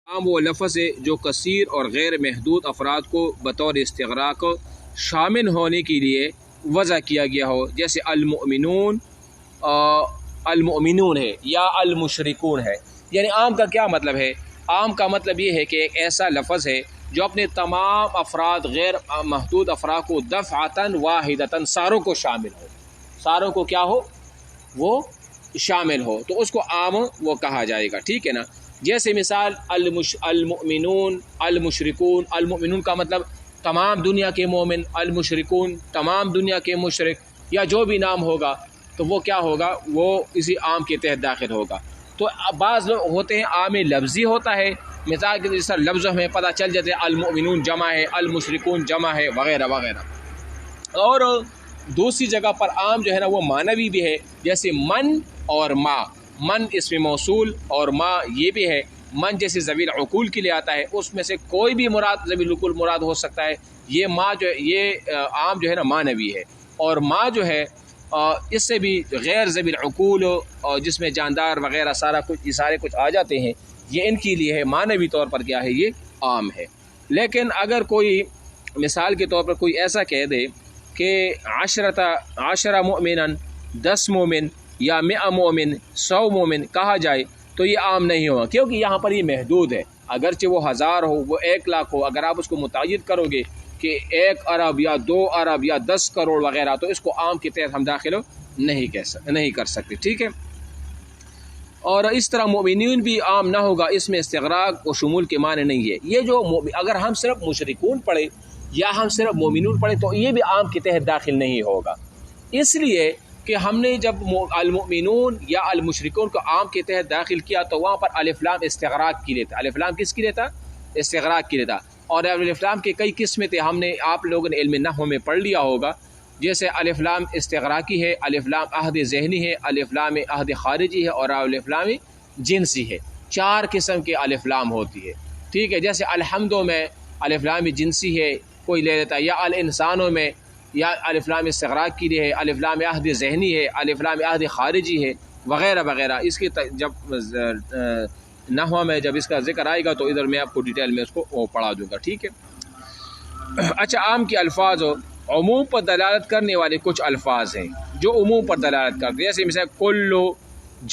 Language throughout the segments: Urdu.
عام وہ لفظ ہے جو کثیر اور غیر محدود افراد کو بطور استغراق شامل ہونے کے لیے وضع کیا گیا ہو، جیسے المؤمنون المؤمنون ہے یا المشرکون ہے۔ یعنی عام کا کیا مطلب ہے؟ عام کا مطلب یہ ہے کہ ایک ایسا لفظ ہے جو اپنے تمام افراد غیر محدود افراد کو دفعتاً واحدتاً ساروں کو شامل ہو، ساروں کو کیا ہو؟ وہ شامل ہو، تو اس کو عام وہ کہا جائے گا، ٹھیک ہے نا۔ جیسے مثال المؤمنون المشرکون، المؤمنون کا مطلب تمام دنیا کے مومن، المشرکون تمام دنیا کے مشرک، یا جو بھی نام ہوگا تو وہ کیا ہوگا؟ وہ اسی عام کے تحت داخل ہوگا۔ تو بعض لوگ ہوتے ہیں عام لفظی ہوتا ہے، مثال کے جیسا لفظ ہمیں پتہ چل جاتے ہیں المؤمنون جمع ہے، المشرکون جمع ہے، وغیرہ وغیرہ۔ اور دوسری جگہ پر عام جو ہے نا وہ معنوی بھی ہے، جیسے من اور ما۔ من اسم موصول اور ما یہ بھی ہے۔ من جیسے ذوی العقول کے لیے آتا ہے، اس میں سے کوئی بھی مراد ذوی العقول مراد ہو سکتا ہے۔ یہ ما جو ہے یہ عام جو ہے نا معنوی ہے، اور ما جو ہے اس سے بھی غیر ذوی العقول جس میں جاندار وغیرہ سارا کچھ یہ سارے کچھ آ جاتے ہیں، یہ ان کے لیے ہے، معنوی طور پر کیا ہے؟ یہ عام ہے۔ لیکن اگر کوئی مثال کے طور پر کوئی ایسا کہہ دے کہ عشرہ مومنن 10 مومن یا 100 مومن 100 مومن کہا جائے تو یہ عام نہیں ہوگا، کیونکہ یہاں پر یہ محدود ہے۔ اگرچہ وہ 1000 ہو، وہ 1 لاکھ ہو، اگر آپ اس کو متعین کرو گے کہ 1 ارب یا 2 ارب یا 10 کروڑ وغیرہ، تو اس کو عام کے تحت ہم داخل نہیں کر سکتے، ٹھیک ہے۔ اور اس طرح مومنین بھی عام نہ ہوگا، اس میں استغراق و شمول کے معنی نہیں ہے۔ یہ جو اگر ہم صرف مشرکون پڑھے یا ہم صرف مومنون پڑھے تو یہ بھی عام کے تحت داخل نہیں ہوگا، اس لیے کہ ہم نے جب المؤمنون یا المشرکون کو عام کے تحت داخل کیا تو وہاں پر الف لام استغراق کی لیتا۔ الف لام کس کی لیتا؟ استغراق کی لیتا۔ اور الف لام کے کئی قسمیں تھے، ہم نے آپ لوگوں نے علم نحو میں پڑھ لیا ہوگا، جیسے الف لام استغراقی ہے، الف لام عہد ذہنی ہے، الف لام عہد خارجی ہے، اور الف لام جنسی ہے۔ 4 قسم کے الف لام ہوتی ہے، ٹھیک ہے۔ جیسے الحمدوں میں الف لام جنسی ہے، کوئی لے لیتا ہے، یا الانسانوں میں یا الف لام استغراق کے لیے ہے، الف لام عہد ذہنی ہے، الف لام عہد خارجی ہے، وغیرہ وغیرہ۔ اس کی جب نحو میں جب اس کا ذکر آئے گا تو ادھر میں آپ کو ڈیٹیل میں اس کو پڑھا دوں گا، ٹھیک ہے۔ اچھا، عام کے الفاظ عموم پر دلالت کرنے والے کچھ الفاظ ہیں جو عموم پر دلالت کرتے ہیں، جیسے مثال کلو،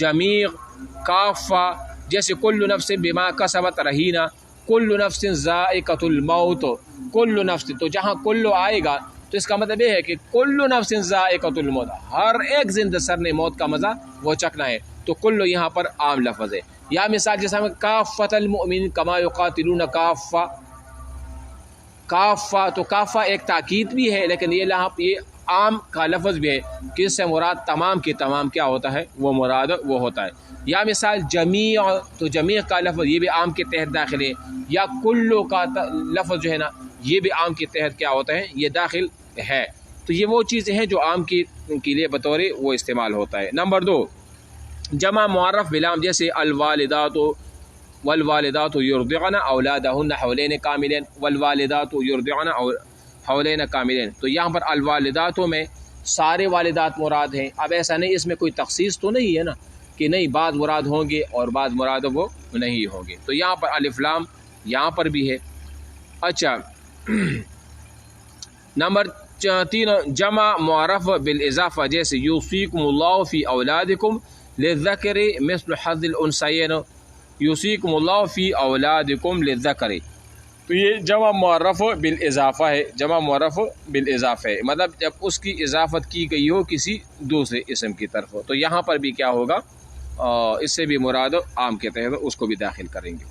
جمیع، کافہ، جیسے کل نفس بما کسبت رہینہ، کل نفس ذائقۃ الموت، کل نفس، تو جہاں کلو آئے گا تو اس کا مطلب یہ ہے کہ کل نفس ذائقۃ الموت، ہر ایک زندہ سر نے موت کا مزہ وہ چکھنا ہے، تو کلو یہاں پر عام لفظ ہے۔ یا مثال جیسے ہم کافۃ المؤمنین کما یقاتلون کافہ، کافہ، تو کافہ ایک تاکید بھی ہے، لیکن یہ عام کا لفظ بھی ہے کہ اس سے مراد تمام کے تمام کیا ہوتا ہے؟ وہ مراد وہ ہوتا ہے۔ یا مثال جمیع، تو جمیع کا لفظ یہ بھی عام کے تحت داخل ہے، یا کلو کا لفظ جو ہے نا یہ بھی عام کے تحت کیا ہوتا ہے؟ یہ داخل ہے۔ تو یہ وہ چیزیں ہیں جو عام کے لیے بطور وہ استعمال ہوتا ہے۔ نمبر 2، جمع معرف بلام، جیسے الوالدات والوالدات یرضعن اولادہن حولین کاملین، والوالدات یرضعن حولین کاملین، تو یہاں پر الوالداتوں میں سارے والدات مراد ہیں۔ اب ایسا نہیں، اس میں کوئی تخصیص تو نہیں ہے نا کہ نہیں بعض مراد ہوں گے اور بعض مراد وہ نہیں ہوں گے، تو یہاں پر الف لام یہاں پر بھی ہے۔ اچھا، نمبر 3، جمع معرف بالاضافہ، جیسے یوصیکم اللہ فی اولادکم للذکر مثل حظ الانثیین، یوصیکم اللہ فی اولادکم للذکر، تو یہ جمع معرف بالاضافہ ہے، جمع معرف بالاضافہ ہے، مطلب جب اس کی اضافت کی گئی ہو کسی دوسرے اسم کی طرف، تو یہاں پر بھی کیا ہوگا؟ اس سے بھی مراد عام کے تحت اس کو بھی داخل کریں گے۔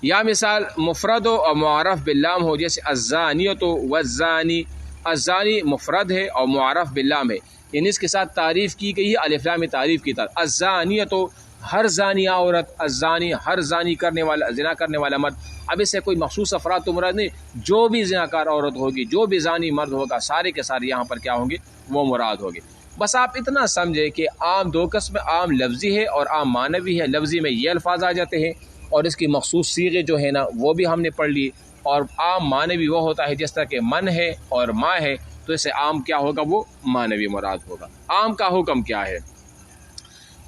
یا مثال مفرد و معرف باللام ہو، جیسے الزانیۃ والزانی، الزانی مفرد ہے اور معرف باللام ہے، یعنی اس کے ساتھ تعریف کی گئی ہے الف لام تعریف کی طرف۔ الزانیۃ ہر زانیہ عورت، الزانی ہر زانی کرنے والا، زنا کرنے والا مرد۔ اب اس سے کوئی مخصوص افراد تو مراد نہیں، جو بھی زناکار عورت ہوگی، جو بھی زانی مرد ہوگا، سارے کے سارے یہاں پر کیا ہوں گے؟ وہ مراد ہوگے۔ بس آپ اتنا سمجھے کہ عام 2 قسم، عام لفظی ہے اور عام معنوی ہے۔ لفظی میں یہ الفاظ آ جاتے ہیں اور اس کی مخصوص صیغے جو ہے نا وہ بھی ہم نے پڑھ لی، اور عام معنوی وہ ہوتا ہے جس طرح کہ من ہے اور ما ہے، تو اسے عام کیا ہوگا؟ وہ معنوی مراد ہوگا۔ عام کا حکم کیا ہے؟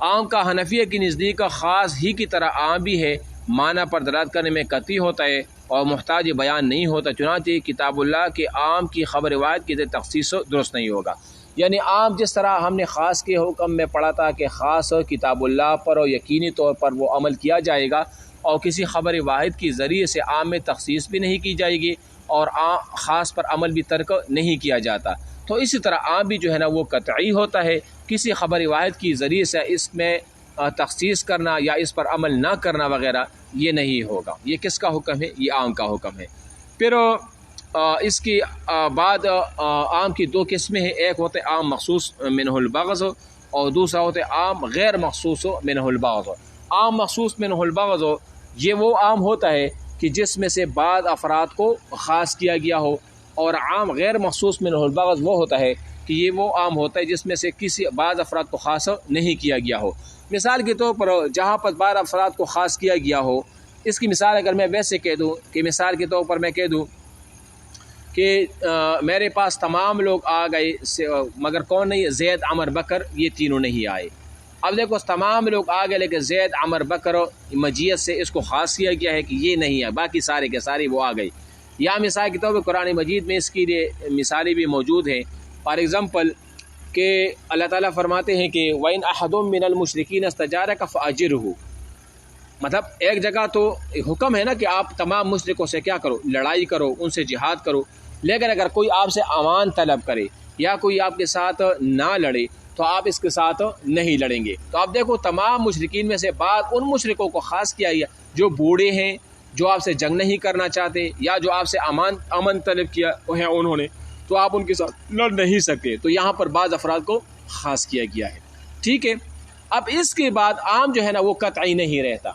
عام کا حنفیہ کی نزدیک خاص ہی کی طرح عام بھی ہے، معنی پر دلالت کرنے میں قطعی ہوتا ہے اور محتاج بیان نہیں ہوتا، چنانچہ کتاب اللہ کے عام کی خبر روایت کی تخصیص درست نہیں ہوگا۔ یعنی عام جس طرح ہم نے خاص کے حکم میں پڑھا تھا کہ خاص کتاب اللہ پر اور یقینی طور پر وہ عمل کیا جائے گا، اور کسی خبر واحد کے ذریعے سے عام میں تخصیص بھی نہیں کی جائے گی اور خاص پر عمل بھی ترک نہیں کیا جاتا، تو اسی طرح عام بھی جو ہے نا وہ قطعی ہوتا ہے۔ کسی خبر واحد کے ذریعے سے اس میں تخصیص کرنا یا اس پر عمل نہ کرنا وغیرہ یہ نہیں ہوگا۔ یہ کس کا حکم ہے؟ یہ عام کا حکم ہے۔ پھر اس کی بعد عام کی دو قسمیں ہیں، ایک ہوتے عام مخصوص منہ البغض اور دوسرا ہوتے عام غیر مخصوص منہ البغض۔ عام مخصوص منہ البغض یہ وہ عام ہوتا ہے کہ جس میں سے بعض افراد کو خاص کیا گیا ہو، اور عام غیر مخصوص منہ البغض وہ ہوتا ہے کہ یہ وہ عام ہوتا ہے جس میں سے کسی بعض افراد کو خاص نہیں کیا گیا ہو۔ مثال کے طور پر جہاں پر بعض افراد کو خاص کیا گیا ہو، اس کی مثال اگر میں ویسے کہہ دوں کہ مثال کے طور پر میں کہہ دوں کہ میرے پاس تمام لوگ آ گئے مگر کون نہیں؟ زید، عمر، بکر، یہ تینوں نہیں آئے۔ اب دیکھو تمام لوگ آ گئے لیکن زید، عمر، بکر مجیت سے اس کو خاص کیا گیا ہے کہ یہ نہیں ہے، باقی سارے کے سارے وہ آ گئے۔ یا مثال کے طور پر قرآن مجید میں اس کی مثالیں بھی موجود ہیں۔ فار ایگزامپل کہ اللہ تعالیٰ فرماتے ہیں کہ وَإِنْ أَحَدٌ مِّنَ الْمُشْرِكِينَ اسْتَجَارَكَ فَأَجِرْهُ، مطلب ایک جگہ تو حکم ہے نا کہ آپ تمام مشرکوں سے کیا کرو؟ لڑائی کرو، ان سے جہاد کرو، لیکن اگر کوئی آپ سے امان طلب کرے یا کوئی آپ کے ساتھ نہ لڑے تو آپ اس کے ساتھ نہیں لڑیں گے۔ تو آپ دیکھو تمام مشرکین میں سے بعض ان مشرکوں کو خاص کیا گیا جو بوڑھے ہیں، جو آپ سے جنگ نہیں کرنا چاہتے یا جو آپ سے امن طلب کیا ہے انہوں نے، تو آپ ان کے ساتھ لڑ نہیں سکتے، تو یہاں پر بعض افراد کو خاص کیا گیا ہے۔ ٹھیک ہے، اب اس کے بعد عام جو ہے نا وہ قطعی نہیں رہتا،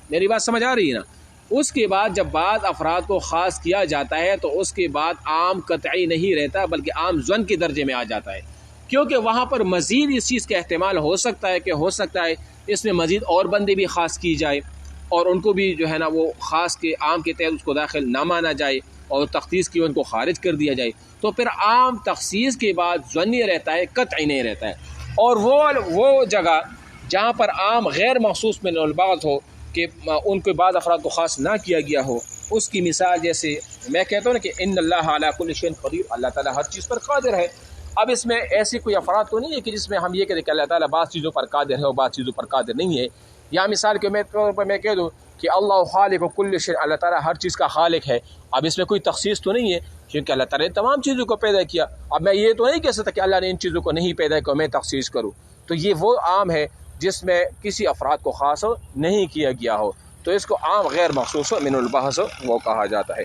میری بات سمجھ آ رہی ہے نا؟ اس کے بعد جب بعض افراد کو خاص کیا جاتا ہے تو اس کے بعد عام قطعی نہیں رہتا بلکہ عام ظن کے درجے میں آ جاتا ہے، کیونکہ وہاں پر مزید اس چیز کا احتمال ہو سکتا ہے کہ ہو سکتا ہے اس میں مزید اور بندے بھی خاص کی جائے اور ان کو بھی جو ہے نا وہ خاص کے عام کے تحت اس کو داخل نہ مانا جائے اور تخصیص کی ان کو خارج کر دیا جائے، تو پھر عام تخصیص کے بعد ظنی رہتا ہے، قطعی نہیں رہتا ہے۔ اور وہ جگہ جہاں پر عام غیر مخصوص من البعض ہو کہ ان کے بعض افراد کو خاص نہ کیا گیا ہو، اس کی مثال جیسے میں کہتا ہوں نا کہ ان اللہ علی کل شیء قدیر، اللہ تعالیٰ ہر چیز پر قادر ہے۔ اب اس میں ایسی کوئی افراد تو نہیں ہے کہ جس میں ہم یہ کہتے کہ اللہ تعالیٰ بعض چیزوں پر قادر ہے اور بعض چیزوں پر قادر نہیں ہے۔ یا مثال کے طور پر میں کہہ دوں کہ اللہ خالق کل شیء، اللہ تعالیٰ ہر چیز کا خالق ہے۔ اب اس میں کوئی تخصیص تو نہیں ہے کیونکہ اللہ تعالیٰ نے تمام چیزوں کو پیدا کیا۔ اب میں یہ تو نہیں کہہ سکتا کہ اللہ نے ان چیزوں کو نہیں پیدا کیا میں تخصیص کروں، تو یہ وہ عام ہے جس میں کسی افراد کو خاص نہیں کیا گیا ہو، تو اس کو عام غیر مخصوص من البحث وہ کہا جاتا ہے۔